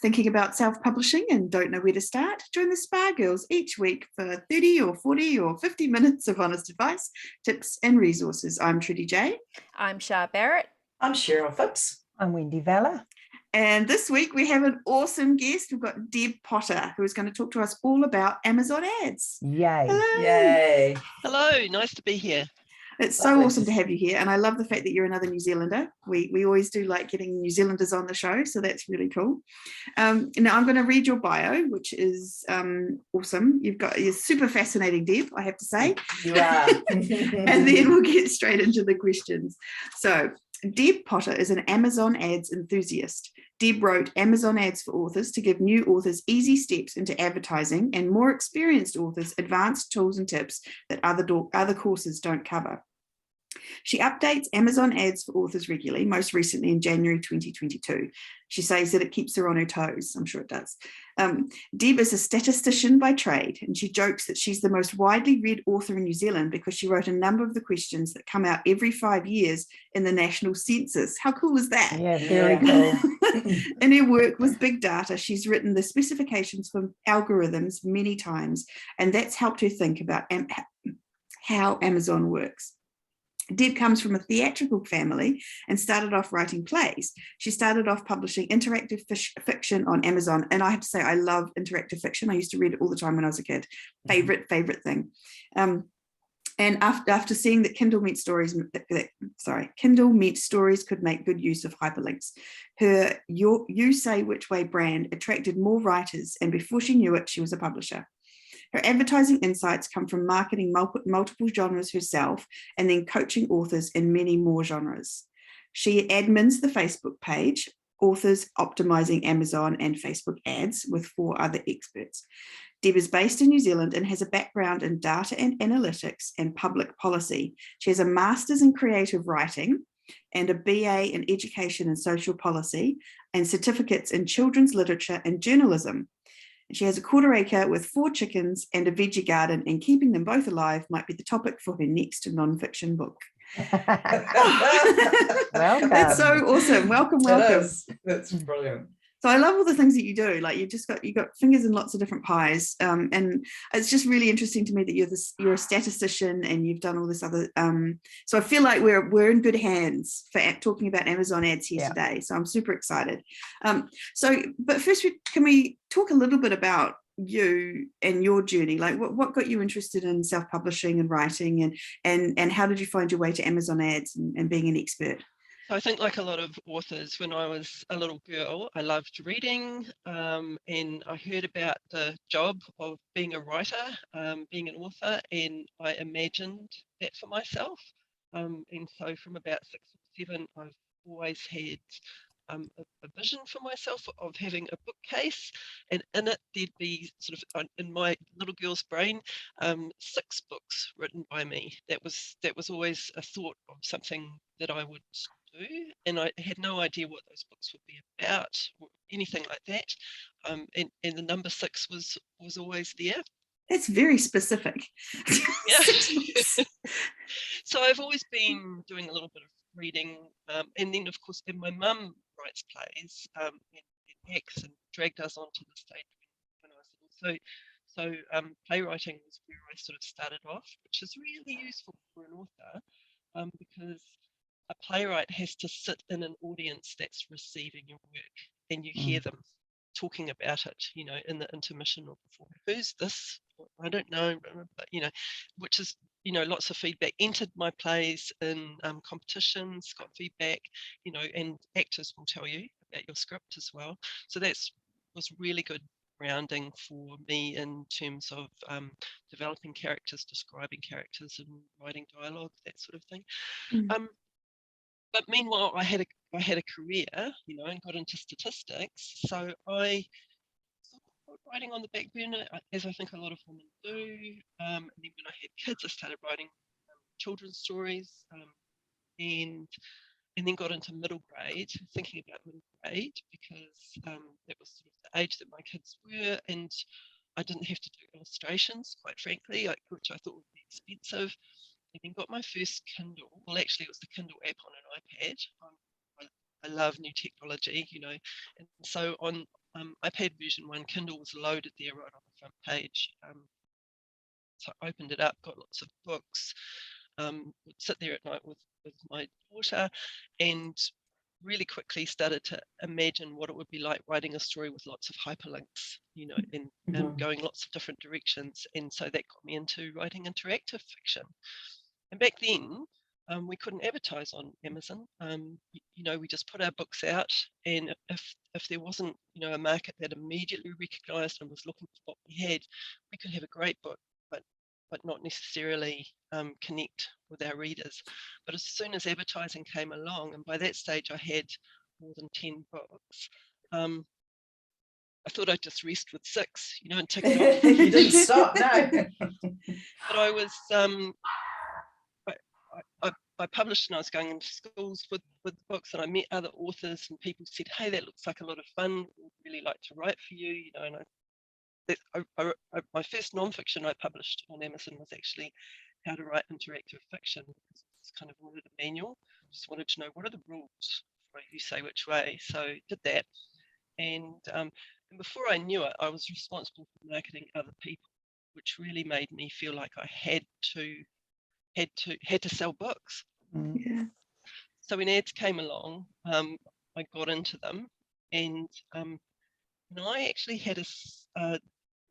Thinking about self-publishing and don't know where to start? Join the Spa Girls each week for 30 or 40 or 50 minutes of honest advice, tips and resources. I'm Trudy J. I'm Shah Barrett. I'm Cheryl Phipps. I'm Wendy Valla. And this week we have an awesome guest. We've got Deb Potter, who is going to talk to us all about Amazon Ads. Yay. Hello. Yay. Hello, nice to be here. It's so awesome to have you here. And I love the fact that you're another New Zealander. We always do like getting New Zealanders on the show. So that's really cool. Now I'm going to read your bio, which is awesome. You're super fascinating, Deb, I have to say. You are. And then we'll get straight into the questions. So Deb Potter is an Amazon Ads enthusiast. Deb wrote Amazon Ads for Authors to give new authors easy steps into advertising and more experienced authors advanced tools and tips that other courses don't cover. She updates Amazon Ads for Authors regularly, most recently in January 2022. She says that it keeps her on her toes. I'm sure it does. Deb is a statistician by trade, and she jokes that she's the most widely read author in New Zealand because she wrote a number of the questions that come out every 5 years in the national census. How cool is that? Yeah, very cool. In her work with big data, she's written the specifications for algorithms many times, and that's helped her think about how Amazon works. Deb comes from a theatrical family and started off writing plays. She started off publishing interactive fiction on Amazon. And I have to say, I love interactive fiction. I used to read it all the time when I was a kid. Favorite thing. And after seeing that Kindle Meet Stories could make good use of hyperlinks, her You Say Which Way brand attracted more writers. And before she knew it, she was a publisher. Her advertising insights come from marketing multiple genres herself and then coaching authors in many more genres. She admins the Facebook page, Authors Optimizing Amazon and Facebook Ads, with 4 other experts. Deb is based in New Zealand and has a background in data and analytics and public policy. She has a master's in creative writing and a BA in education and social policy and certificates in children's literature and journalism. She has a 1/4 acre with 4 chickens and a veggie garden, and keeping them both alive might be the topic for her next non-fiction book. Welcome. That's so awesome. Welcome. That's brilliant. So I love all the things that you do. Like you got fingers in lots of different pies, and it's just really interesting to me that you're a statistician and you've done all this other. So I feel like we're in good hands for talking about Amazon Ads here today. So I'm super excited. But first, can we talk a little bit about you and your journey? Like what got you interested in self-publishing and writing, and how did you find your way to Amazon Ads and being an expert? I think, like a lot of authors, when I was a little girl, I loved reading, and I heard about the job of being a writer, being an author, and I imagined that for myself. And so from about 6 or 7, I've always had a vision for myself of having a bookcase, and in it there'd be sort of, in my little girl's brain, 6 books written by me. That was always a thought of something that I would do, and I had no idea what those books would be about or anything like that. And the number 6 was always there. That's very specific. Yeah. So I've always been doing a little bit of reading, and then of course, and my mum writes plays and acts and dragged us onto the stage when I was little. So playwriting was where I sort of started off, which is really useful for an author, because a playwright has to sit in an audience that's receiving your work, and you hear them talking about it, in the intermission or before. Who's this? I don't know, but which is, lots of feedback. Entered my plays in competitions, got feedback, and actors will tell you about your script as well. So was really good grounding for me in terms of developing characters, describing characters, and writing dialogue, that sort of thing. But meanwhile, I had a career, and got into statistics. So I put writing on the back burner, as I think a lot of women do. And then when I had kids, I started writing children's stories, and then got into middle grade, thinking about middle grade, because that was sort of the age that my kids were, and I didn't have to do illustrations, quite frankly, which I thought would be expensive. And then got my first Kindle. Well, actually, it was the Kindle app on an iPad. I love new technology, and so on iPad version 1, Kindle was loaded there right on the front page. So I opened it up, got lots of books, would sit there at night with my daughter, and really quickly started to imagine what it would be like writing a story with lots of hyperlinks, you know, and going lots of different directions. And so that got me into writing interactive fiction. And back then, we couldn't advertise on Amazon. You know, we just put our books out, and if there wasn't, you know, a market that immediately recognised and was looking for what we had, we could have a great book, but not necessarily connect with our readers. But as soon as advertising came along, and by that stage I had more than 10 books, I thought I'd just rest with 6, you know, and tick it off. You didn't stop, no. But I was, I published, and I was going into schools with books, and I met other authors, and people said, hey, that looks like a lot of fun, I'd really like to write for you, you know. And my first non-fiction I published on Amazon was actually how to write interactive fiction. It's kind of wanted a manual, just wanted to know what are the rules for you say which way. So did that, and before I knew it, I was responsible for marketing other people, which really made me feel like I had to sell books. Yeah. So when ads came along, I got into them, and I actually had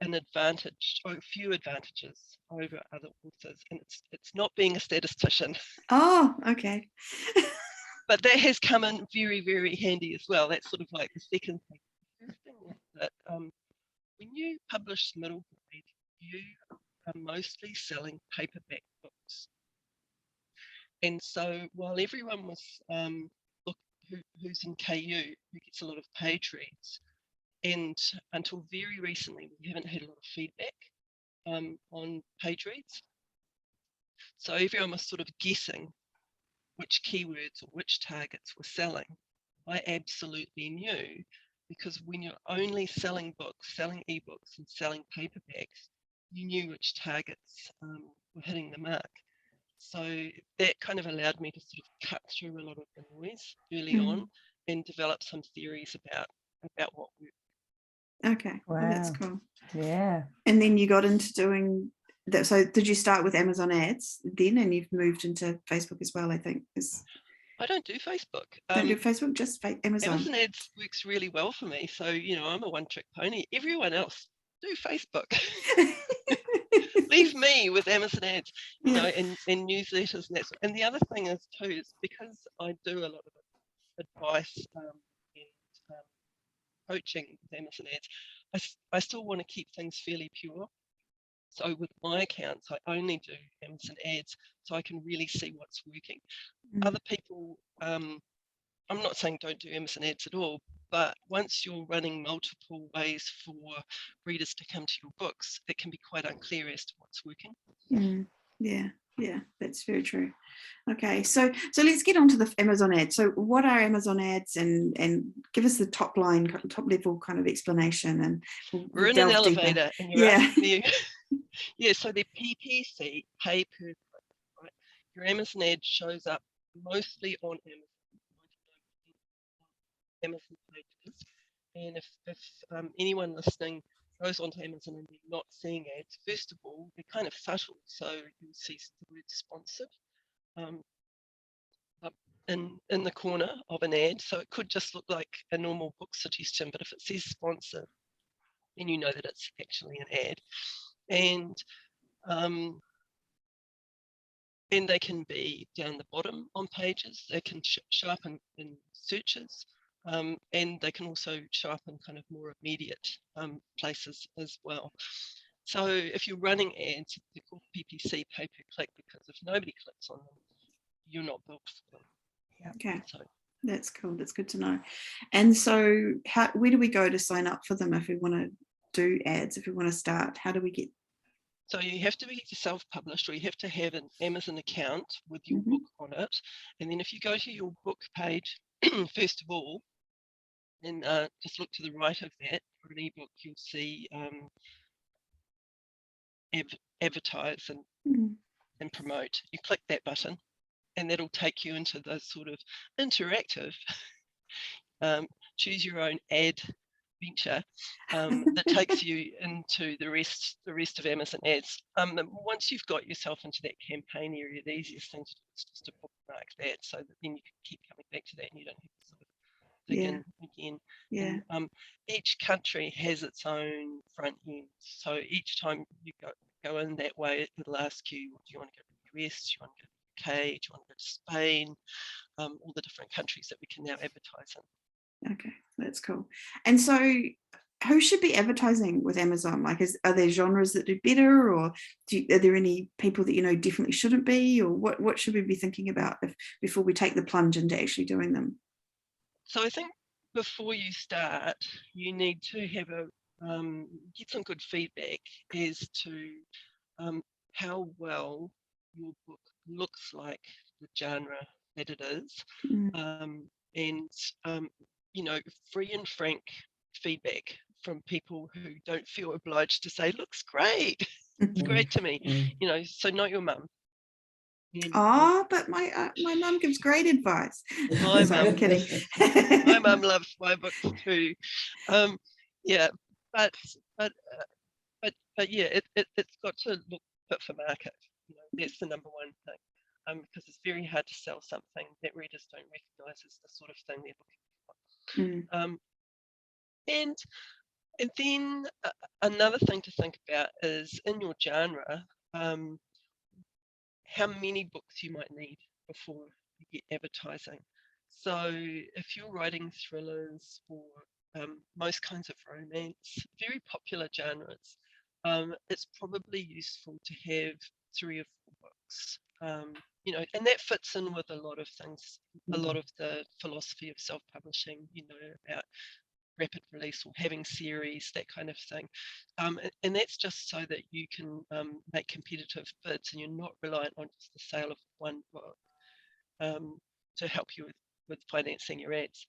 an advantage, or a few advantages over other authors, and it's not being a statistician. Oh, okay. But that has come in very, very handy as well. That's sort of like the second thing. The first thing is that when you publish middle grade, you are mostly selling paperback books. And so while everyone was, who's in KU, who gets a lot of page reads, and until very recently, we haven't had a lot of feedback on page reads. So everyone was sort of guessing which keywords or which targets were selling. I absolutely knew, because when you're only selling books, selling ebooks and selling paperbacks, you knew which targets were hitting the mark. So that kind of allowed me to sort of cut through a lot of the noise early on and develop some theories about what worked. Okay. Wow. Well, that's cool. Yeah. And then you got into doing that. So did you start with Amazon ads then, and you've moved into Facebook as well, I think? I don't do Facebook. Don't do Facebook, just Amazon. Amazon ads works really well for me. So, you know, I'm a one-trick pony. Everyone else do Facebook. Leave me with Amazon ads, you know, and newsletters and that. And the other thing is too, is because I do a lot of advice and coaching with Amazon ads, I still want to keep things fairly pure. So with my accounts, I only do Amazon ads, so I can really see what's working. Other people, I'm not saying don't do Amazon ads at all, but once you're running multiple ways for readers to come to your books, it can be quite unclear as to what's working. Yeah, that's very true. Okay, so let's get on to the Amazon ads. So what are Amazon ads, and give us the top level kind of explanation, and we're in an elevator deeper. And you're asking me. Yeah, so they're PPC, pay per click, right? Your Amazon ad shows up mostly on Amazon pages, and if anyone listening goes onto Amazon and they're not seeing ads, first of all, they're kind of subtle, so you'll see the word sponsored up in the corner of an ad. So it could just look like a normal book suggestion, but if it says sponsored, then you know that it's actually an ad. And they can be down the bottom on pages. They can show up in searches, and they can also show up in kind of more immediate places as well. So if you're running ads, they're called PPC, pay per click, because if nobody clicks on them, you're not built for them. Yeah. Okay. So that's cool. That's good to know. And so where do we go to sign up for them if we want to do ads, if we want to start? How do we get? So you have to be self-published, or you have to have an Amazon account with your book on it. And then if you go to your book page, first of all, and just look to the right of that, for an ebook, you'll see advertise and promote. You click that button, and that'll take you into the sort of interactive choose your own ad venture that takes you into the rest of Amazon Ads. Once you've got yourself into that campaign area, the easiest thing to do is just to bookmark that, so that then you can keep coming back to that and you don't have to sort of dig in again. Yeah. And, each country has its own front end, so each time you go in that way, it'll ask you, do you want to go to the US, do you want to go to the UK, do you want to go to Spain, all the different countries that we can now advertise in. Okay, that's cool. And so who should be advertising with Amazon? Like, are there genres that do better, or are there any people that definitely shouldn't be, or what should we be thinking about before we take the plunge into actually doing them? So I think before you start, you need to have get some good feedback as to how well your book looks like the genre that it is, and free and frank feedback from people who don't feel obliged to say looks great. It's great to me, so not your mum. But my mum gives great advice. My Sorry, I'm mum, kidding. my mum loves my books too. Yeah, but yeah, it's got to look fit for market. That's the number one thing. Because it's very hard to sell something that readers don't recognise as the sort of thing they're looking for. And then another thing to think about is, in your genre, how many books you might need before you get advertising. So if you're writing thrillers or most kinds of romance, very popular genres, it's probably useful to have 3 or 4 books. And that fits in with a lot of things, a lot of the philosophy of self-publishing, about rapid release or having series, that kind of thing. And that's just so that you can make competitive bids and you're not reliant on just the sale of one book to help you with financing your ads.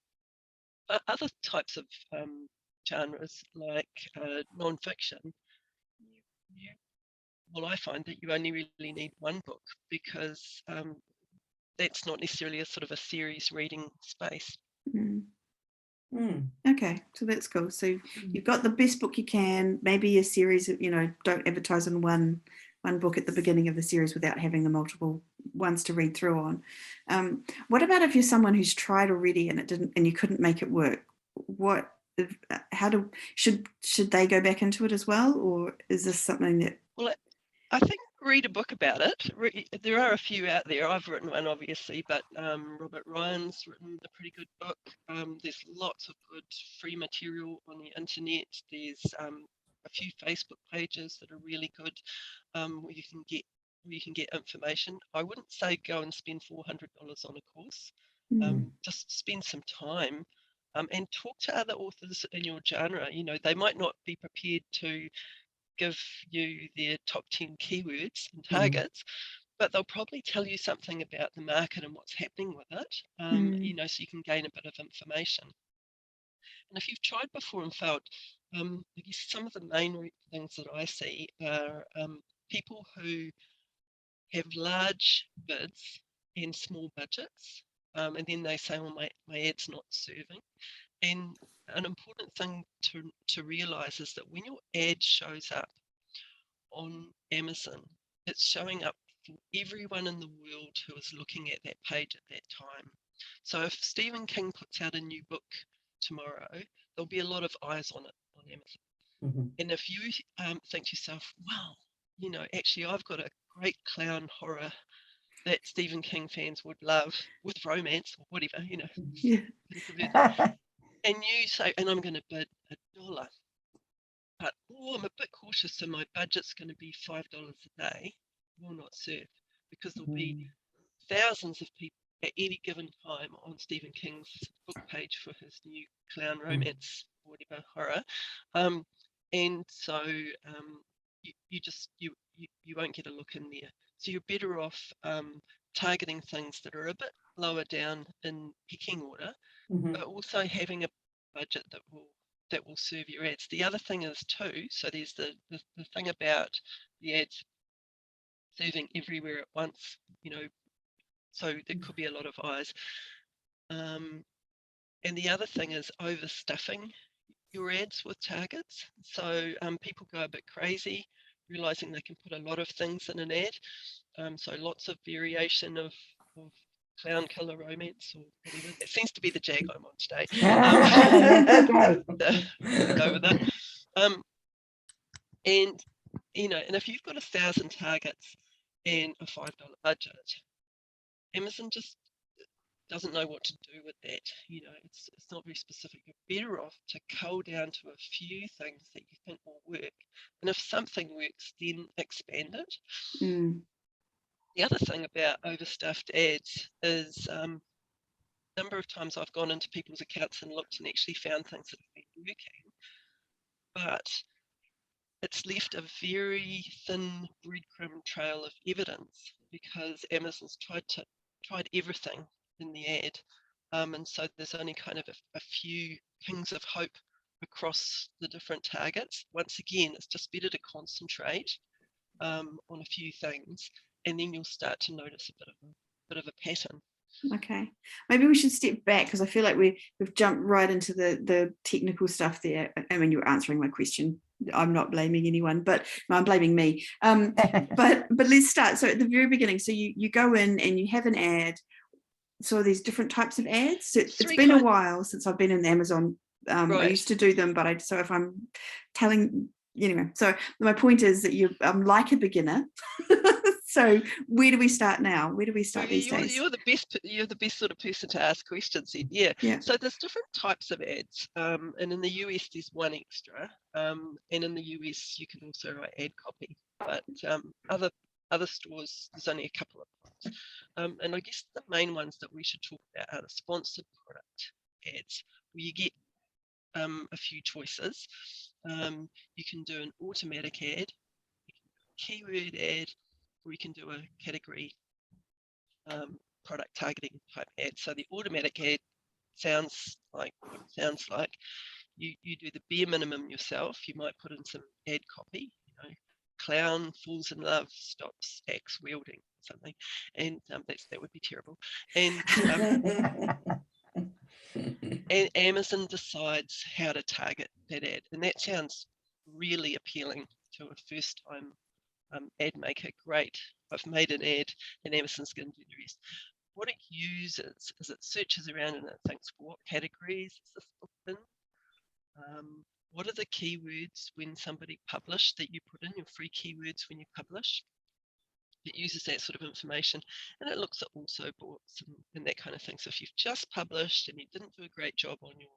Other types of genres, like non-fiction, I find that you only really need 1 book, because that's not necessarily a sort of a series reading space. Okay, so that's cool. So you've got the best book you can, maybe a series of, don't advertise on one book at the beginning of the series without having the multiple ones to read through on. What about if you're someone who's tried already and you couldn't make it work? Should they go back into it as well, or is this something that? Well, I think read a book about it. There are a few out there. I've written one, obviously, but Robert Ryan's written a pretty good book. There's lots of good free material on the internet. There's a few Facebook pages that are really good, where you can get information. I wouldn't say go and spend $400 on a course. Just spend some time and talk to other authors in your genre. They might not be prepared to give you their top 10 keywords and targets, but they'll probably tell you something about the market and what's happening with it, so you can gain a bit of information. And if you've tried before and failed, I guess some of the main things that I see are people who have large bids and small budgets, and then they say, well, my ad's not serving. And an important thing to realise is that when your ad shows up on Amazon, it's showing up for everyone in the world who is looking at that page at that time. So if Stephen King puts out a new book tomorrow, there'll be a lot of eyes on it on Amazon. And if you think to yourself, wow, actually I've got a great clown horror that Stephen King fans would love with romance or whatever, and you say, and I'm going to bid $1, but I'm a bit cautious, so my budget's going to be $5 a day, will not serve, because there'll be thousands of people at any given time on Stephen King's book page for his new clown romance, whatever, horror, and so you won't get a look in there. So you're better off targeting things that are a bit lower down in pecking order, but also having a budget that will serve your ads. The other thing is too, so there's the thing about the ads serving everywhere at once, so there could be a lot of eyes. And the other thing is overstuffing your ads with targets. So people go a bit crazy, realizing they can put a lot of things in an ad. So lots of variation of clown killer romance or whatever. That seems to be the jag I'm on today. Go with it. And and if you've got 1,000 targets and a $5 budget, Amazon just doesn't know what to do with that. It's not very specific. You're better off to cull down to a few things that you think will work. And if something works, then expand it. The other thing about overstuffed ads is number of times I've gone into people's accounts and looked and actually found things that have been working, but it's left a very thin breadcrumb trail of evidence because Amazon's tried everything in the ad, and so there's only kind of a few pings of hope across the different targets. Once again, it's just better to concentrate on a few things, and then you'll start to notice a bit of a pattern. Okay, maybe we should step back because I feel like we've jumped right into the technical stuff there. I mean, you're answering my question. I'm not blaming anyone, but no, I'm blaming me. But let's start. So at the very beginning, so you go in and you have an ad. So these different types of ads. So it's been a while since I've been in Amazon. Right. I used to do them, but so if I'm telling, anyway, so my point is that I'm like a beginner. So where do we start now? Where do we start these days? You're the best sort of person to ask questions in. Yeah. So there's different types of ads, and in the US there's one extra, and in the US you can also write ad copy, but other stores there's only a couple of ones. And I guess the main ones that we should talk about are the sponsored product ads, where you get a few choices. You can do an automatic ad, you can do a keyword ad, or you can do a category product targeting type ad. So the automatic ad sounds like what it sounds like. You do the bare minimum yourself. You might put in some ad copy, clown falls in love, stops axe wielding, something, and that would be terrible. And and Amazon decides how to target that ad, and that sounds really appealing to a first-time ad maker. Great, I've made an ad, and Amazon's going to do the rest. What it uses is it searches around and it thinks, what categories is this book in? What are the keywords when somebody published that you put in, your free keywords when you publish? It uses that sort of information, and it looks at also boughts and that kind of thing. So if you've just published and you didn't do a great job on your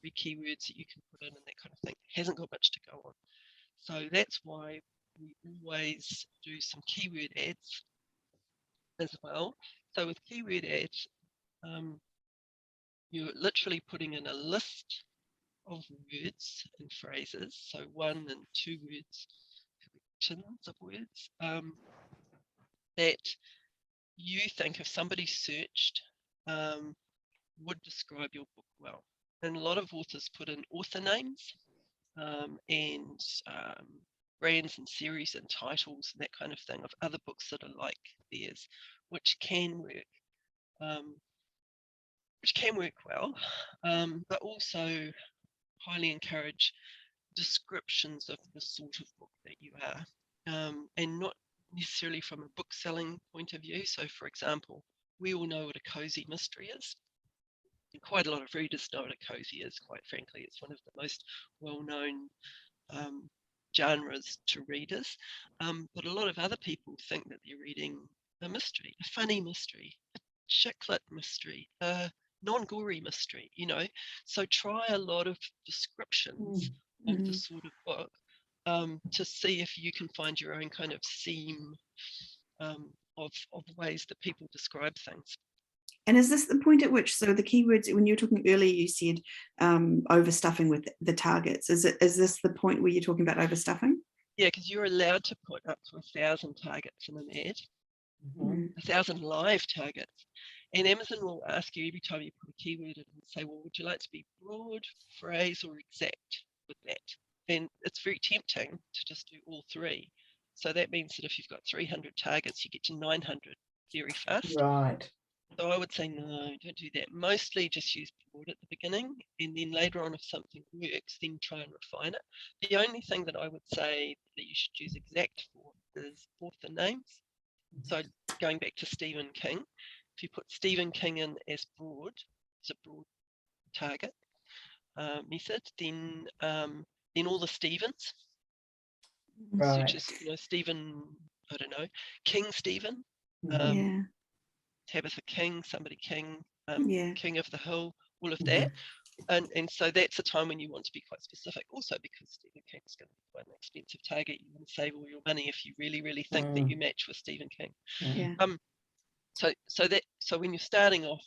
free keywords that you can put in and that kind of thing, it hasn't got much to go on. So that's why we always do some keyword ads as well. So with keyword ads, you're literally putting in a list of words and phrases, so 1 and 2 words, collections of words, that you think if somebody searched would describe your book well. And a lot of authors put in author names and brands and series and titles and that kind of thing of other books that are like theirs, which can work well, but also highly encourage descriptions of the sort of book that you are, and not necessarily from a book selling point of view. So for example, we all know what a cozy mystery is. And quite a lot of readers know what a cozy is, quite frankly. It's one of the most well-known genres to readers, but a lot of other people think that they're reading a mystery, a funny mystery, a chick-lit mystery, a non-gory mystery, so try a lot of descriptions of the sort of book to see if you can find your own kind of theme of ways that people describe things. And is this the point at which, so the keywords, when you were talking earlier, you said overstuffing with the targets. Is this the point where you're talking about overstuffing? Yeah, because you're allowed to put up to 1,000 targets in an ad, 1,000 live targets. And Amazon will ask you every time you put a keyword in and say, well, would you like to be broad, phrase, or exact with that? And it's very tempting to just do all three. So that means that if you've got 300 targets, you get to 900 very fast. Right. So I would say no, don't do that. Mostly just use broad at the beginning, and then later on, if something works, then try and refine it. The only thing that I would say that you should use exact for is author names. So going back to Stephen King, if you put Stephen King in as broad, as a broad target method, then all the Stephens, Right. such as Stephen, I don't know, King Stephen, Yeah. Tabitha King, somebody King, Yeah. King of the Hill, all of that. And so that's a time when you want to be quite specific, also because Stephen King's going to be quite an expensive target. You want to save all your money if you really, really think that you match with Stephen King. Yeah. So when you're starting off,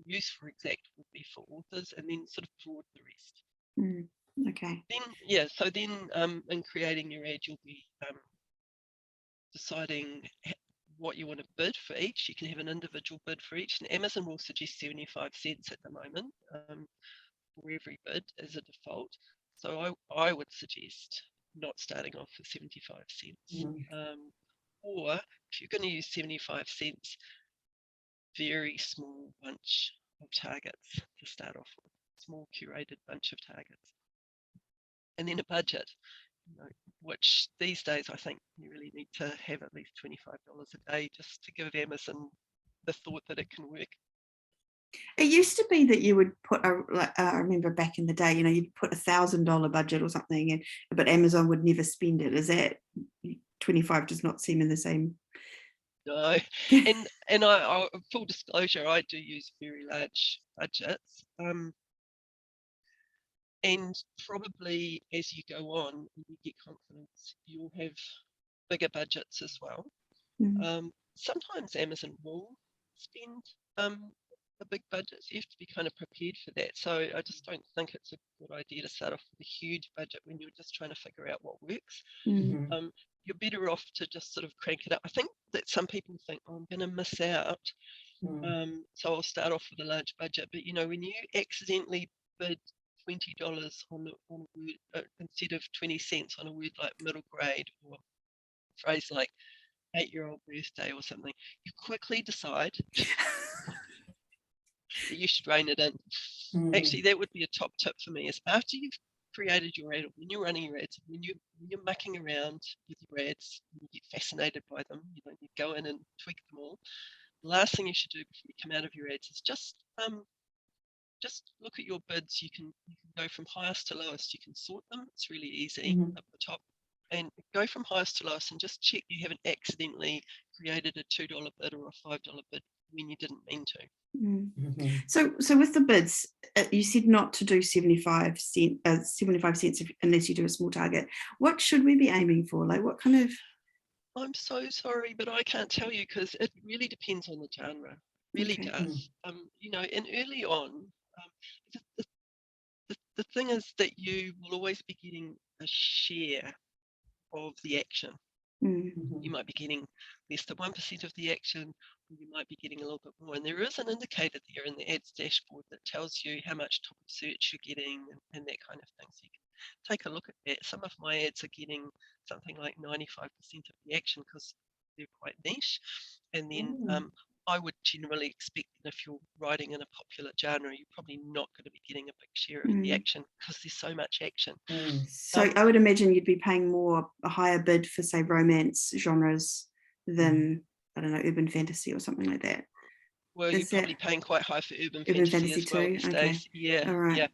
use for exact would be for authors, and then sort of broad the rest. Okay. Then in creating your ad, you'll be deciding what you want to bid for each. You can have an individual bid for each, and Amazon will suggest 75 cents at the moment for every bid as a default. So I would suggest not starting off with 75 cents. Or if you're going to use 75 cents, very small bunch of targets to start off with, small curated bunch of targets. And then a budget, which these days I think you really need to have at least $25 a day just to give Amazon the thought that it can work. It used to be that you would put I remember back in the day, you'd put $1,000 budget or something, but Amazon would never spend it. Is that 25 does not seem in the same? No, and I full disclosure, I do use very large budgets. And probably as you go on and you get confidence, you'll have bigger budgets as well. Sometimes Amazon will spend a big budget, so you have to be kind of prepared for that. So I just don't think it's a good idea to start off with a huge budget when you're just trying to figure out what works. You're better off to just sort of crank it up. I think that some people think, oh, I'm going to miss out, so I'll start off with a large budget. But when you accidentally bid $20 on a word instead of 20 cents on a word like middle grade, or a phrase like 8-year-old birthday or something, you quickly decide that you should rein it in. Actually, that would be a top tip for me, is after you've created your ad, when you're running your ads, when you're mucking around with your ads, you get fascinated by them, you go in and tweak them all. The last thing you should do before you come out of your ads is just look at your bids. You can go from highest to lowest. You can sort them. It's really easy up the top, and go from highest to lowest and just check you haven't accidentally created a $2 bid or a $5 bid when you didn't mean to. So with the bids, you said not to do 75 cents unless you do a small target. What should we be aiming for? Like what kind of? I'm so sorry, but I can't tell you because it really depends on the genre. Really does. And early on, the thing is that you will always be getting a share of the action. You might be getting less than 1% of the action, or you might be getting a little bit more. And there is an indicator there in the ads dashboard that tells you how much top of search you're getting and that kind of thing. So you can take a look at that. Some of my ads are getting something like 95% of the action because they're quite niche. And then I would generally expect that if you're writing in a popular genre, you're probably not going to be getting a big share of the action because there's so much action. So I would imagine you'd be paying a higher bid for, say, romance genres than, I don't know, urban fantasy or something like that. Well, you're probably paying quite high for urban fantasy as well these days. Yeah, all right.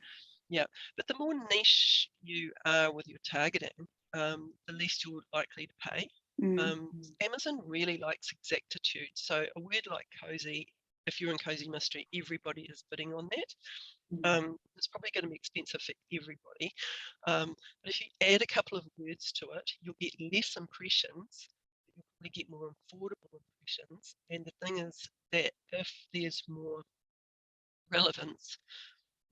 Yeah. But the more niche you are with your targeting, the less you're likely to pay. Amazon really likes exactitude. So a word like cozy, if you're in cozy mystery, everybody is bidding on that. It's probably going to be expensive for everybody. But if you add a couple of words to it, you'll get less impressions. You'll probably get more affordable impressions. And the thing is that if there's more relevance,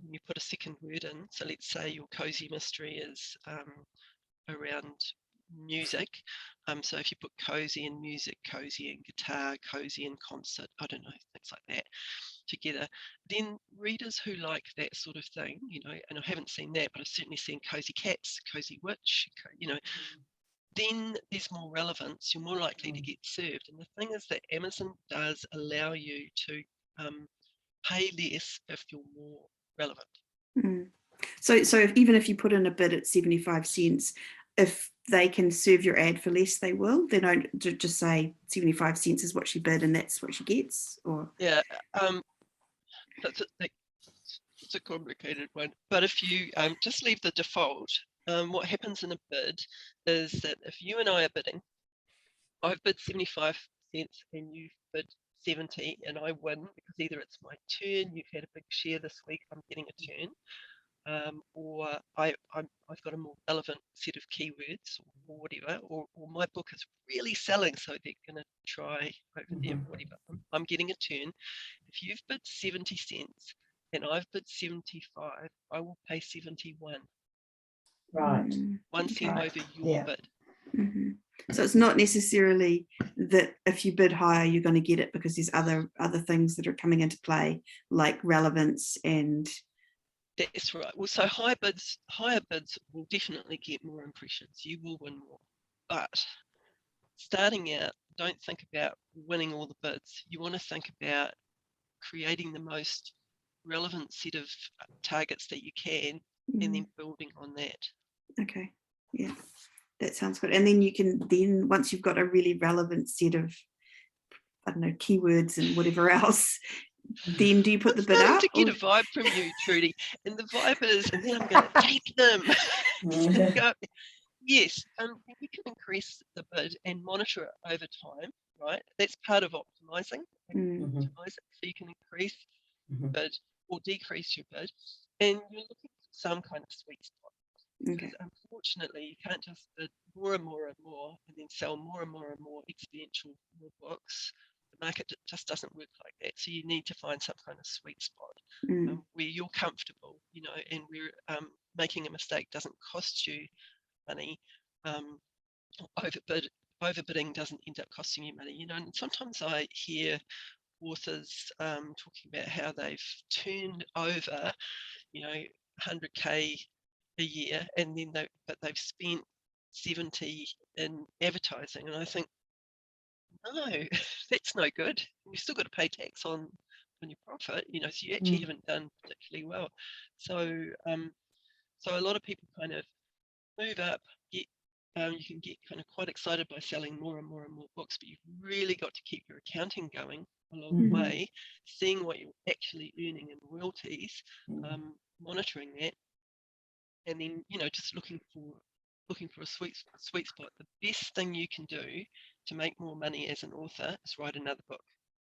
when you put a second word in, so let's say your cozy mystery is around music, so if you put cozy and music, cozy and guitar, cozy and concert, I don't know, things like that together, then readers who like that sort of thing, and I haven't seen that, but I've certainly seen cozy cats, cozy witch, then there's more relevance, you're more likely to get served. And the thing is that Amazon does allow you to pay less if you're more relevant. Mm. So even if you put in a bid at 75 cents, if they can serve your ad for less, they will. They don't just say 75 cents is what she bid and that's what she gets. Or yeah, it's a complicated one. But if you just leave the default, what happens in a bid is that if you and I are bidding, I've bid 75 cents and you've bid 70, and I win because either it's my turn, you've had a big share this week, I'm getting a turn, or I've got a more relevant set of keywords or whatever, or my book is really selling, so they're going to try over there, whatever. I'm getting a turn. If you've bid 70 cents and I've bid 75, I will pay 71. Right. 1 cent Okay. over your bid. Mm-hmm. So it's not necessarily that if you bid higher, you're going to get it, because there's other things that are coming into play, like relevance and. That's right. Well, so higher bids will definitely get more impressions. You will win more. But starting out, don't think about winning all the bids. You want to think about creating the most relevant set of targets that you can, and then building on that. Okay. Yeah, that sounds good. And then you can once you've got a really relevant set of, I don't know, keywords and whatever else, then do you put the bid up? To get a vibe from you, Trudy, and the vibe is, and then I'm going to take them. Go, yes, you can increase the bid and monitor it over time, right? That's part of optimizing. So you can increase bid or decrease your bid, and you're looking for some kind of sweet spot. Because unfortunately, you can't just bid more and more and more and then sell more and more and more exponential more books. The market just doesn't work like that. So you need to find some kind of sweet spot where you're comfortable, and where making a mistake doesn't cost you money. Overbidding doesn't end up costing you money, and sometimes I hear authors talking about how they've turned over, 100K a year, and then they've spent 70 in advertising, and I think, no, that's no good. You've still got to pay tax on your profit, so you actually haven't done particularly well. So so a lot of people kind of move up, you can get kind of quite excited by selling more and more and more books, but you've really got to keep your accounting going along the way, seeing what you're actually earning in royalties, monitoring that, and then just looking for a sweet spot. The best thing you can do to make more money as an author is write another book.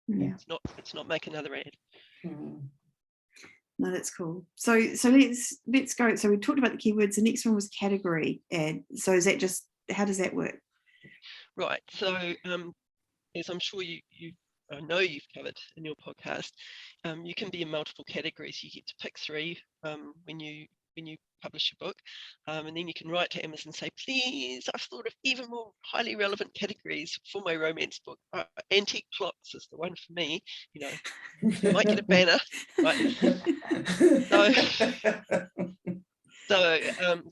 It's not make another ad. No, that's cool. So let's go. So we talked about the keywords. The next one was category ad. So is that just, how does that work? Right. So as I'm sure I know you've covered in your podcast, you can be in multiple categories. You get to pick 3 when you publish your book, and then you can write to Amazon and say, please, I've thought of even more highly relevant categories for my romance book. Antique clocks is the one for me. You might get a banner, right? So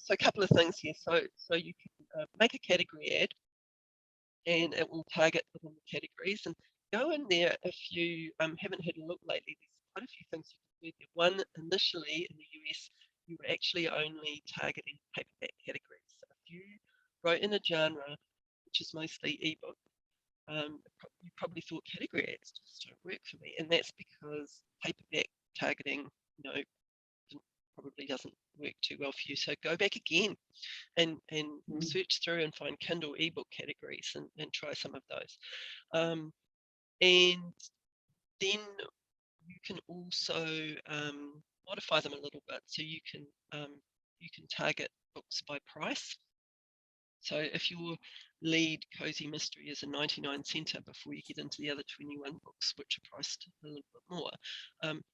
a couple of things here. So you can make a category ad, and it will target within the categories. And go in there if you haven't had a look lately. There's quite a few things you can do there. One, initially in the US, you were actually only targeting paperback categories. So if you wrote in a genre which is mostly ebook, you probably thought category ads just don't work for me, and that's because paperback targeting, probably doesn't work too well for you. So go back again and search through and find Kindle ebook categories and try some of those, and then you can also modify them a little bit. So you can target books by price. So if your lead cozy mystery is a 99-center before you get into the other 21 books, which are priced a little bit more,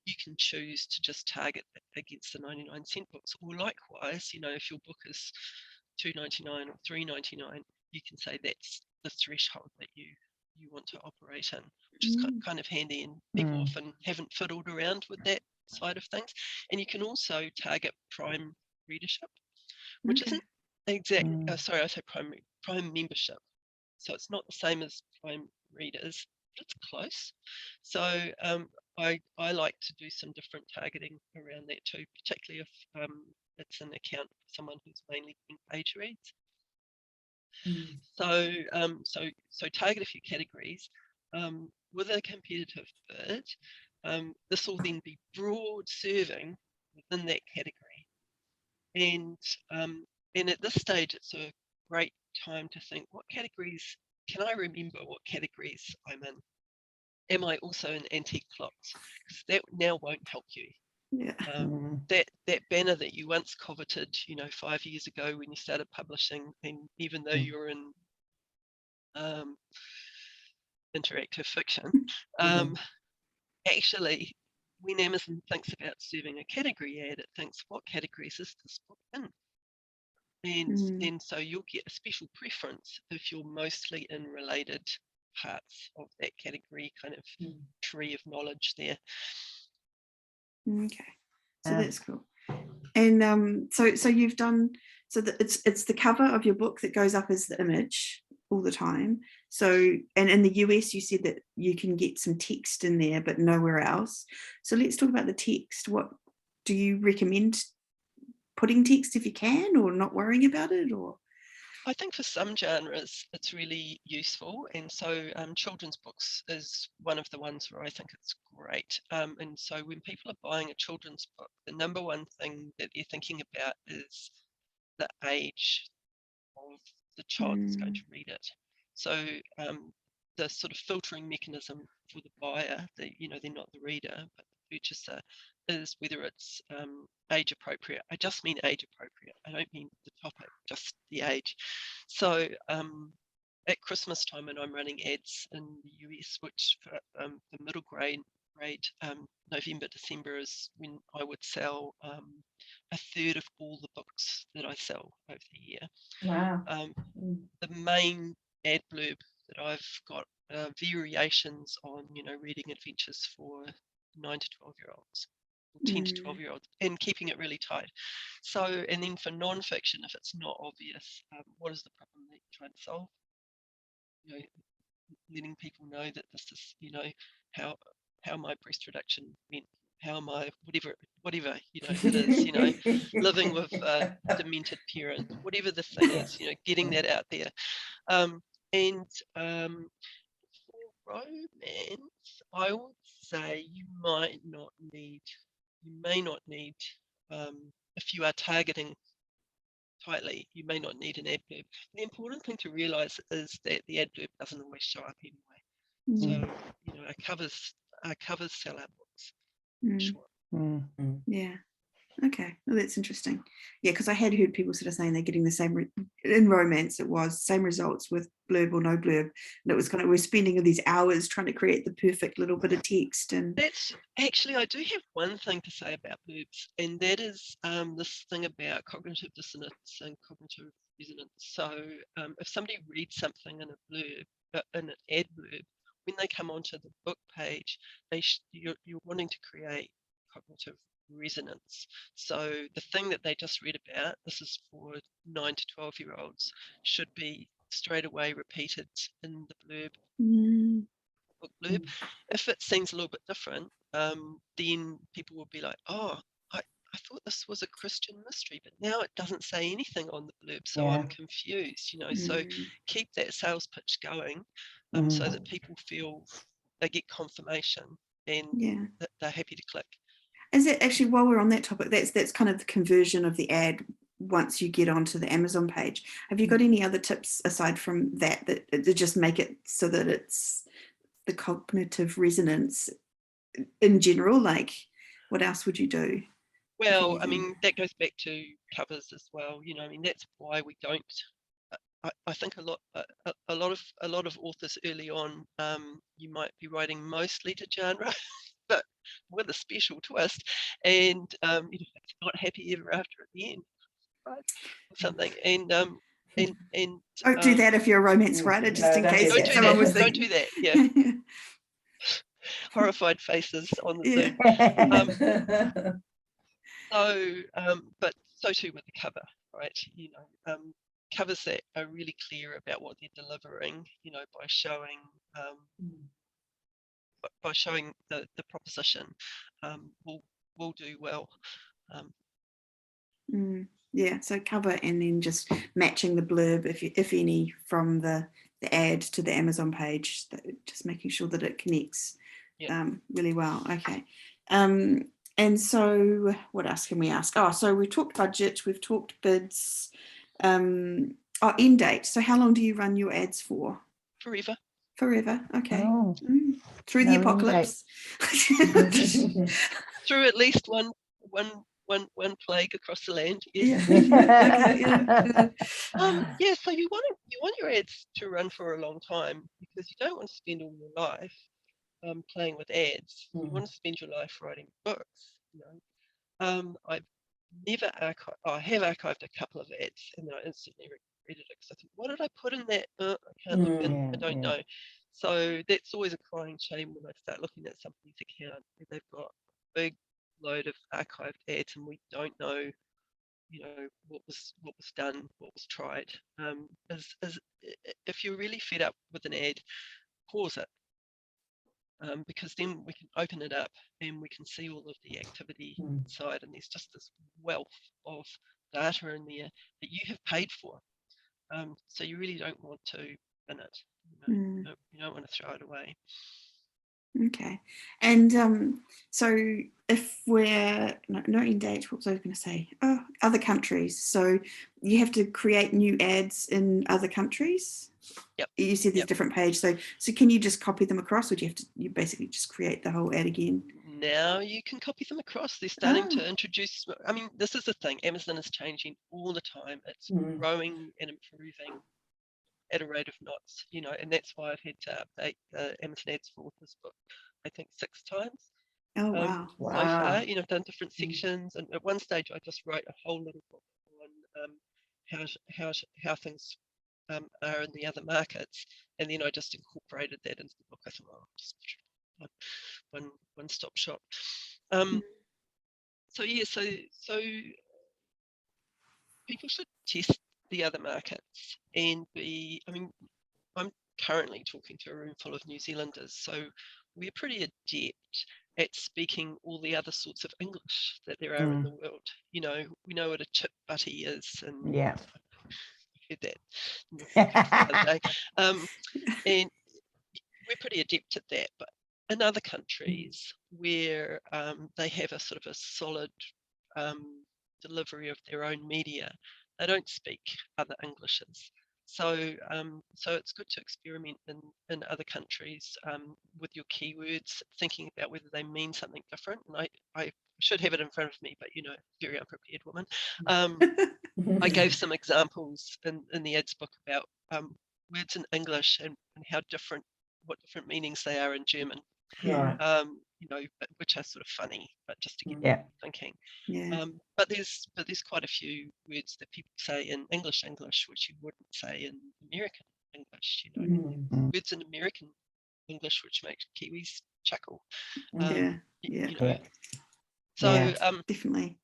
you can choose to just target against the 99-cent books. Or likewise, if your book is $2.99 or $3.99, you can say that's the threshold that you want to operate in, which is kind of handy, and people often haven't fiddled around with that side of things. And you can also target prime readership, which isn't exact. Sorry, I say prime membership. So it's not the same as prime readers, but it's close. So I like to do some different targeting around that too, particularly if it's an account for someone who's mainly doing page reads. So target a few categories with a competitive bid. This will then be broad serving within that category, and at this stage, it's a great time to think, what categories can I remember? What categories I'm in? Am I also in antique clocks? Because that now won't help you. Yeah. That banner that you once coveted, 5 years ago when you started publishing, and even though you're in interactive fiction, actually, when Amazon thinks about serving a category ad, it thinks, what categories is this book in? And so you'll get a special preference if you're mostly in related parts of that category kind of tree of knowledge there. Okay, so that's cool. And so you've done, so that it's the cover of your book that goes up as the image all the time. So, and in the US you said that you can get some text in there but nowhere else. So let's talk about the text. What do you recommend putting text if you can, or not worrying about it? Or I think for some genres it's really useful, and so children's books is one of the ones where I think it's great. And so when people are buying a children's book, the number one thing that they're thinking about is the age of the child that's going to read it. So the sort of filtering mechanism for the buyer, that they're not the reader but the purchaser, is whether it's age appropriate. I just mean age appropriate. I don't mean the topic, just the age. So at Christmas time, when I'm running ads in the US, which for the middle grade, November, December is when I would sell a third of all the books that I sell over the year. Wow. The main ad blurb that I've got variations on, reading adventures for 9 to 12-year-olds, 10 to 12-year-olds, and keeping it really tight. So, and then for non-fiction, if it's not obvious, what is the problem that you're trying to solve? Letting people know that this is, how my breast reduction went, how my whatever it is, living with a demented parent, whatever the thing is, getting that out there. And for romance, I would say you may not need, if you are targeting tightly, you may not need an ad blurb. The important thing to realize is that the ad blurb doesn't always show up anyway. So, our covers sell our books. Sure. Yeah. Okay, well, that's interesting. Yeah, because I had heard people sort of saying they're getting the same in romance. It was same results with blurb or no blurb, and it was kind of, we're spending all these hours trying to create the perfect little bit of text. And that's actually, I do have one thing to say about blurbs, and that is this thing about cognitive dissonance and cognitive resonance. So if somebody reads something in a blurb, in an ad blurb, when they come onto the book page, you're wanting to create cognitive resonance. So the thing that they just read about, this is for 9 to 12-year-olds, should be straight away repeated in the blurb, book blurb. If it seems a little bit different, then people will be like, oh, I thought this was a Christian mystery, but now it doesn't say anything on the blurb, so I'm confused, So keep that sales pitch going, so that people feel they get confirmation and that they're happy to click. Is it actually, while we're on that topic, that's kind of the conversion of the ad once you get onto the Amazon page. Have you got any other tips aside from that just make it so that it's the cognitive resonance in general? Like, what else would you do? Well, I mean, that goes back to covers as well. That's why we don't. I think a lot of authors early on, you might be writing mostly to genre, but with a special twist, and it's not happy ever after at the end, right? Or something, and don't do that if you're a romance writer, just in case someone was thinking. Don't do that. Yeah. Horrified faces on the Zoom. But so too with the cover, right? Covers that are really clear about what they're delivering, by showing by showing the proposition will do well. Yeah, so cover and then just matching the blurb, if any, from the ad to the Amazon page, just making sure that it connects really well. Okay. And so what else can we ask? Oh, so we've talked budget, we've talked bids. End date. So how long do you run your ads for? Forever. Forever. Okay. Oh, Through the apocalypse. Through at least one plague across the land. Yes. Yeah. So you want your ads to run for a long time, because you don't want to spend all your life playing with ads. You want to spend your life writing books. I've never archived. I have archived a couple of ads, and then I instantly regretted it, because I think, what did I put in that? I can't look in. I don't know. So that's always a crying shame when I start looking at somebody's account where they've got a big load of archived ads, and we don't know, what was done, what was tried. If you're really fed up with an ad, pause it. Because then we can open it up and we can see all of the activity inside, and there's just this wealth of data in there that you have paid for. So you really don't want to bin it. You don't want to throw it away. Okay. And so if we're no end date, what was I going to say? Oh, other countries. So you have to create new ads in other countries. Yep. You said there's different pages. So can you just copy them across, or do you basically just create the whole ad again? Now you can copy them across. They're starting to introduce. I mean, this is the thing. Amazon is changing all the time. It's growing and improving at a rate of knots, and that's why I've had to update the Amazon Ads for this book, I think 6 times. Oh, wow. So far, I've done different sections, and at one stage I just wrote a whole little book on how things are in the other markets, and then I just incorporated that into the book. I thought, just one-stop shop. So people should test the other markets and I'm currently talking to a room full of New Zealanders, so we're pretty adept at speaking all the other sorts of English that there are in the world. We know what a chip butty is, and I heard that the other day. And we're pretty adept at that, but in other countries where they have a sort of a solid delivery of their own media, they don't speak other Englishes. So it's good to experiment in other countries with your keywords, thinking about whether they mean something different. And I should have it in front of me, but very unprepared woman. I gave some examples in the ads book about words in English and what different meanings they are in German. Which are sort of funny, but just to get people thinking. But there's quite a few words that people say in English which you wouldn't say in American English. Words in American English which make Kiwis chuckle. So definitely.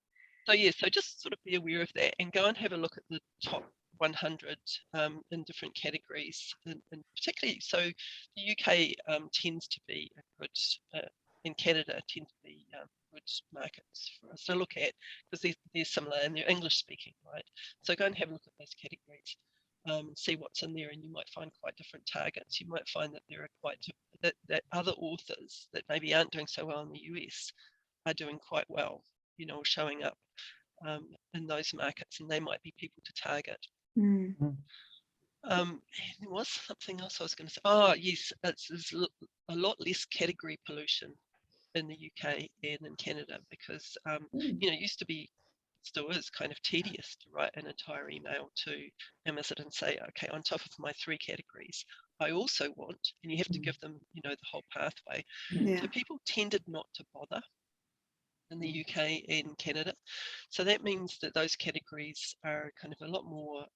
So just sort of be aware of that, and go and have a look at the top 100 in different categories, and particularly, so the UK tends to be a good, in Canada tend to be good markets for us to look at, because they're similar and they're English speaking, right? So go and have a look at those categories, see what's in there, and you might find quite different targets. You might find that there are that other authors that maybe aren't doing so well in the US are doing quite well, showing up in those markets, and they might be people to target. There was something else I was going to say. Oh, yes, there's a lot less category pollution in the UK and in Canada, because it used to be, still is, kind of tedious to write an entire email to Amazon and say, okay, on top of my 3 categories, I also want, and you have to give them, the whole pathway. So people tended not to bother in the UK and Canada. So that means that those categories are kind of a lot more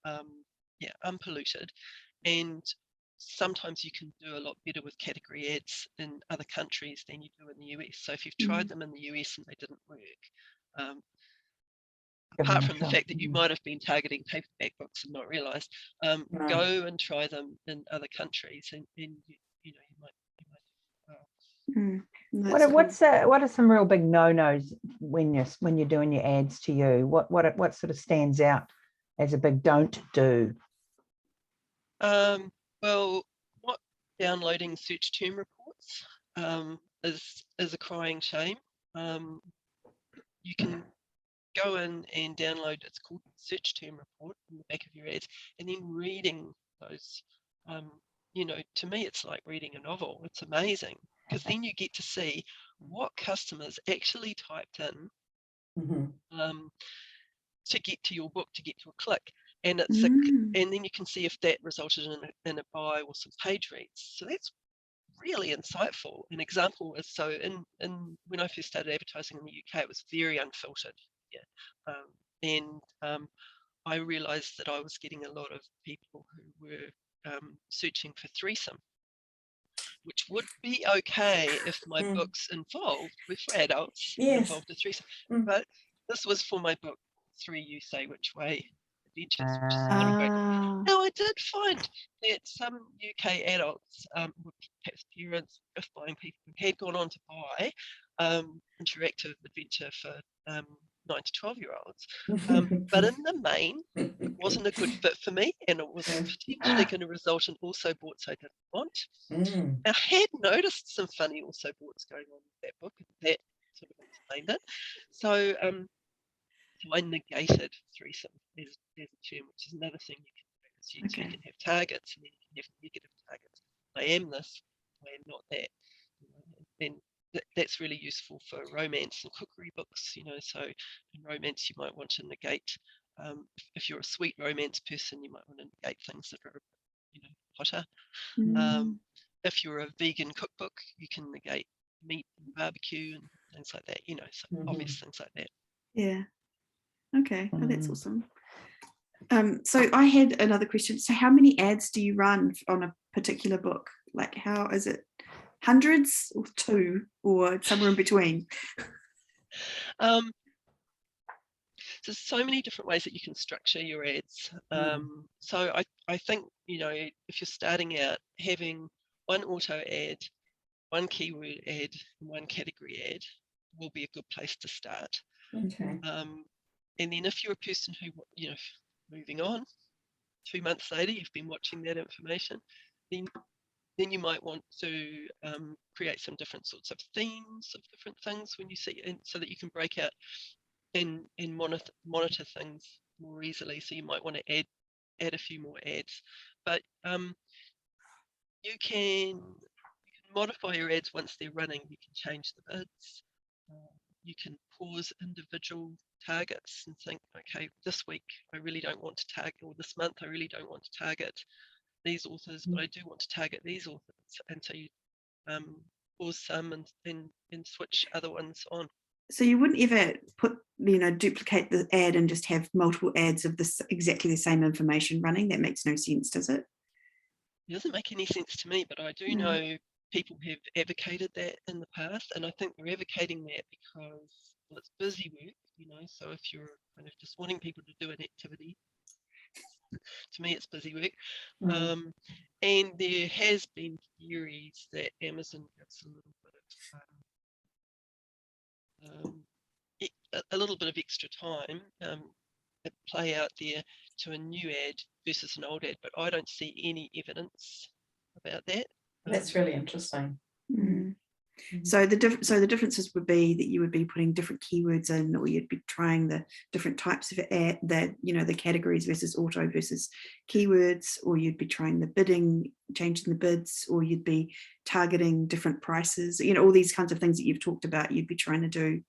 unpolluted, and sometimes you can do a lot better with category ads in other countries than you do in the US. So if you've tried them in the US and they didn't work, apart from the fact that you might have been targeting paperback books and not realized, go and try them in other countries, and you might do well. What are some real big no-nos when you're doing your ads to you? What sort of stands out as a big don't do? Well, not downloading search term reports is a crying shame. You can go in and download, it's called search term report in the back of your ads, and then reading those. To me, it's like reading a novel. It's amazing because then you get to see what customers actually typed in to get to your book, to get to a click, and and then you can see if that resulted in a buy or some page reads. So that's really insightful. An example is, so in when I first started advertising in the UK, it was very unfiltered, and I realized that I was getting a lot of people who were searching for threesome, which would be okay if my books were for adults, involved a threesome. But this was for my book, 3 You Say Which Way Adventures, which is not a great book. Now, I did find that some UK adults, perhaps parents, if buying people, had gone on to buy interactive adventure for 9 to 12-year-olds. But in the main, it wasn't a good fit for me, and it was potentially going to result in also boughts I didn't want. I had noticed some funny also boughts going on with that book, and that sort of explained it. So, I negated threesome as a term, which is another thing you can do. So you can have targets, and then you can have negative targets. I am this, I am not that. And that's really useful for romance and cookery books. So in romance, you might want to negate. If you're a sweet romance person, you might want to negate things that are, hotter. If you're a vegan cookbook, you can negate meat and barbecue and things like that. So obvious things like that. Yeah. Okay. Oh, that's awesome. So I had another question. So how many ads do you run on a particular book? Like, how is it? Hundreds or 2 or somewhere in between? There's so many different ways that you can structure your ads. So I think, if you're starting out, having one auto ad, one keyword ad, and one category ad will be a good place to start. Okay. And then if you're a person who, moving on, 2 months later, you've been watching that information, then you might want to create some different sorts of themes of different things when you see, and so that you can break out and monitor things more easily. So you might want to add a few more ads, but you can modify your ads once they're running. You can change the bids. You can pause individual targets and think, okay, this week I really don't want to target, or this month I really don't want to target these authors, but I do want to target these authors. And so you pause some and switch other ones on. So you wouldn't ever duplicate the ad and just have multiple ads of this exactly the same information running? That makes no sense, does it? It doesn't make any sense to me, but I do know people have advocated that in the past, and I think they're advocating that because, well, it's busy work, so if you're kind of just wanting people to do an activity, to me it's busy work. And there has been theories that Amazon gives a little bit of extra time play out there to a new ad versus an old ad, but I don't see any evidence about that. That's really interesting. So the differences would be that you would be putting different keywords in, or you'd be trying the different types of ad, that the categories versus auto versus keywords, or you'd be trying the bidding, changing the bids, or you'd be targeting different prices. All these kinds of things that you've talked about, you'd be trying to do.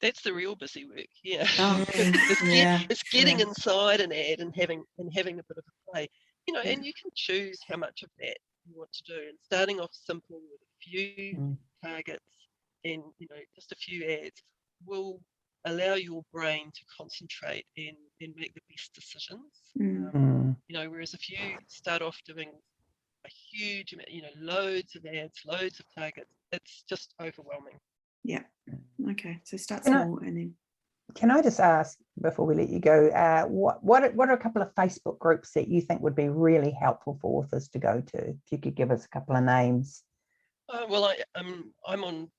That's the real busy work, yeah. Oh. It's getting inside an ad and having a bit of a play, and you can choose how much of that you want to do. And starting off simple with a few targets and just a few ads will allow your brain to concentrate and make the best decisions. Whereas if you start off doing a huge amount, loads of ads, loads of targets, it's just overwhelming. Yeah. Okay. So start small and then. Can I just ask before we let you go, what are a couple of Facebook groups that you think would be really helpful for authors to go to? If you could give us a couple of names. Well, I'm on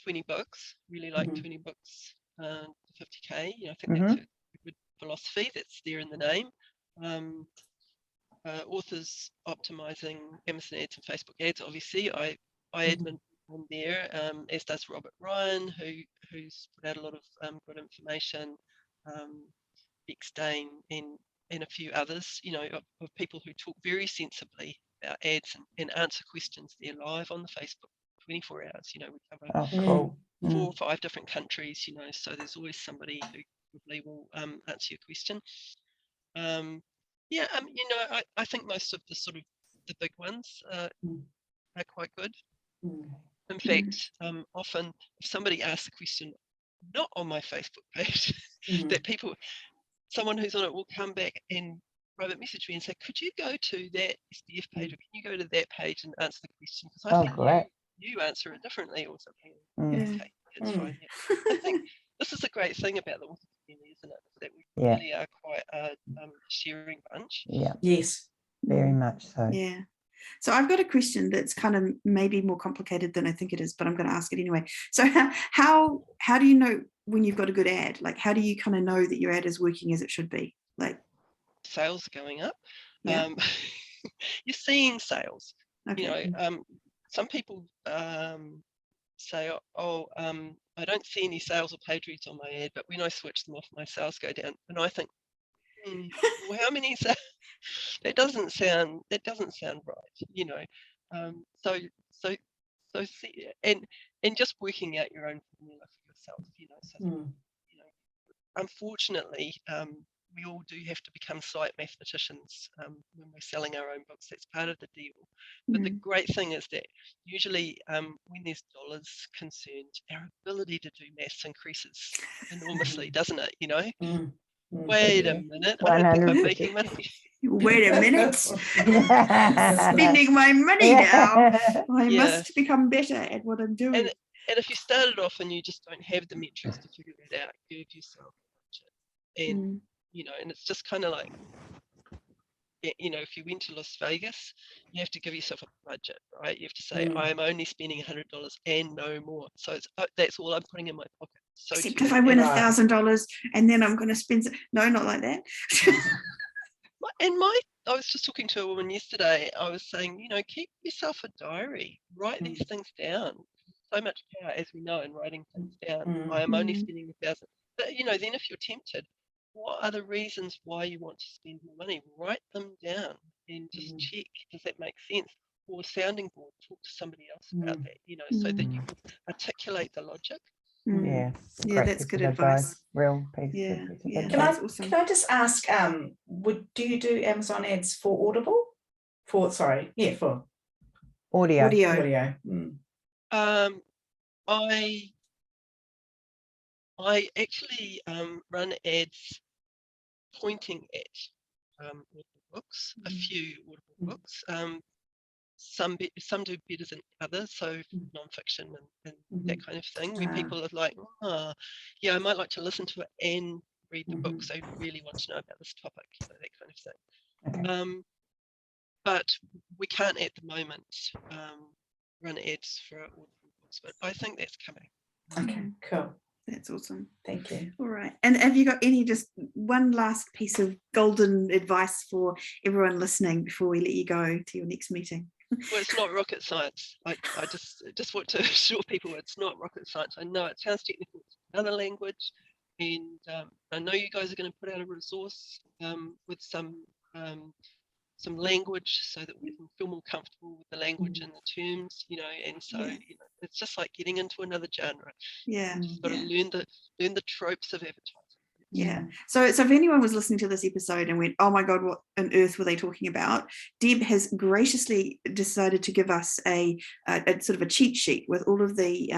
20 books. Really like Mhm. 20 books to 50k. I think that's a good philosophy. That's there in the name. Authors optimizing Amazon ads and Facebook ads. Obviously, I admin on there, as does Robert Ryan, who's put out a lot of good information. Bex Dane and a few others, of people who talk very sensibly about ads and answer questions there live on the Facebook 24 hours. We cover Oh, cool. 4 or 5 different countries, so there's always somebody who probably will answer your question. I think most of the sort of the big ones are quite good. In fact, often if somebody asks a question not on my Facebook page, that someone who's on it will come back and private message me and say, could you go to that SDF page, or can you go to that page and answer the question? Because I think great. you answer it differently or something. Mm. Okay, it's fine. Yeah. I think this is the great thing about the author community, isn't it? That we Yeah. really are quite a sharing bunch. Yeah, Yes. very much so. Yeah. So I've got a question that's kind of maybe more complicated than I think it is, but I'm going to ask it anyway. So how do you know when you've got a good ad? Like, how do you kind of know that your ad is working as it should be? Like, sales are going up. Yeah. You're seeing sales. Okay. Some people say, I don't see any sales or page reads on my ad, but when I switch them off, my sales go down. And I think, well, how many sales? That doesn't sound right. So see, and just working out your own formula for yourself. So unfortunately, we all do have to become slight mathematicians when we're selling our own books. That's part of the deal. But the great thing is that usually when there's dollars concerned, our ability to do maths increases enormously, doesn't it? Wait a minute, I don't think I'm making money. Wait a minute. Spending my money now. I must become better at what I'm doing. And if you started off and you just don't have the metrics to figure it out, give yourself a budget. And and it's just kind of like, if you went to Las Vegas, you have to give yourself a budget, right? You have to say, I'm only spending $100 and no more. So that's all I'm putting in my pocket. So except if I win $1,000 and then I'm going to spend. No, not like that. I was just talking to a woman yesterday. I was saying, keep yourself a diary, write these things down. So much power, as we know, in writing things down. I am only spending $1,000. But then if you're tempted, what are the reasons why you want to spend more money? Write them down and just check, does that make sense? Or sounding board, talk to somebody else about that, so that you can articulate the logic. Yeah, that's good advice. Real piece. Yeah. Can I just ask, do you do Amazon ads for Audible? For audio. I actually run ads pointing at Audible books, a few Audible books. Some do better than others, so non-fiction and that kind of thing. When people are like, I might like to listen to it and read the books. I really want to know about this topic, that kind of thing. Okay. But we can't at the moment run ads for Audible books, but I think that's coming. Okay, cool. That's awesome. Thank you. All right. And have you got any just one last piece of golden advice for everyone listening before we let you go to your next meeting? Well, it's not rocket science. I just want to assure people it's not rocket science. I know it sounds technical. It's another language, and I know you guys are going to put out a resource with some language so that we can feel more comfortable with the language and the terms, and so it's just like getting into another genre. Yeah. You've got to learn the tropes of advertising. Yeah. So if anyone was listening to this episode and went, oh my God, what on earth were they talking about? Deb has graciously decided to give us a sort of a cheat sheet with all of the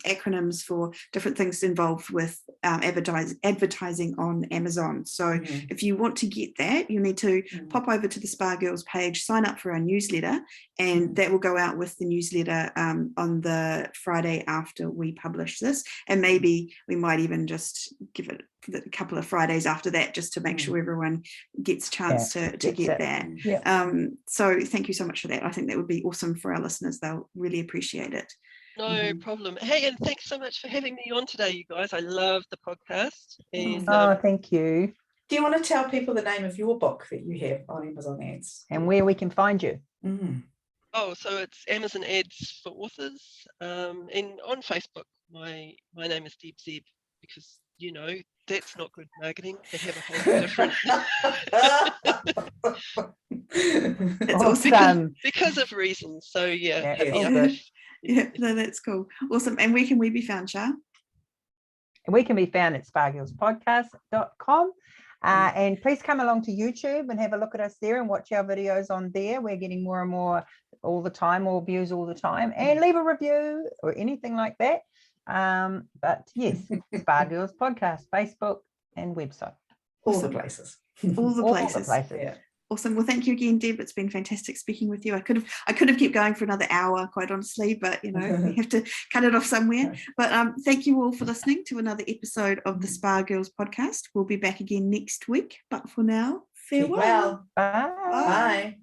acronyms for different things involved with advertising on Amazon. So if you want to get that, you need to pop over to the Spa Girls page, sign up for our newsletter, and that will go out with the newsletter on the Friday after we publish this. And maybe we might even just give it a couple of Fridays after that, just to make sure everyone gets a chance to get that. Yeah. So thank you so much for that. I think that would be awesome for our listeners. They'll really appreciate it. No problem. Hey, and thanks so much for having me on today, you guys. I love the podcast. And Thank you. Do you want to tell people the name of your book that you have on Amazon Ads? And where we can find you. Oh, so it's Amazon Ads for Authors. And on Facebook, my name is Deb Zeb, because, you know, that's not good marketing. They have a whole different... It's awesome. Because of reasons. So, yeah. No, that's cool. Awesome. And where can we be found, Shah? We can be found at spargillspodcast.com. And please come along to YouTube and have a look at us there and watch our videos on there. We're getting more and more all the time, more views all the time. And leave a review or anything like that. But yes, Spargills Podcast, Facebook and website. All the places. All the places. Yeah. Awesome. Well, thank you again, Deb. It's been fantastic speaking with you. I could have kept going for another hour, quite honestly, but you know, we have to cut it off somewhere. But thank you all for listening to another episode of the Spa Girls podcast. We'll be back again next week. But for now, farewell. Bye. Bye.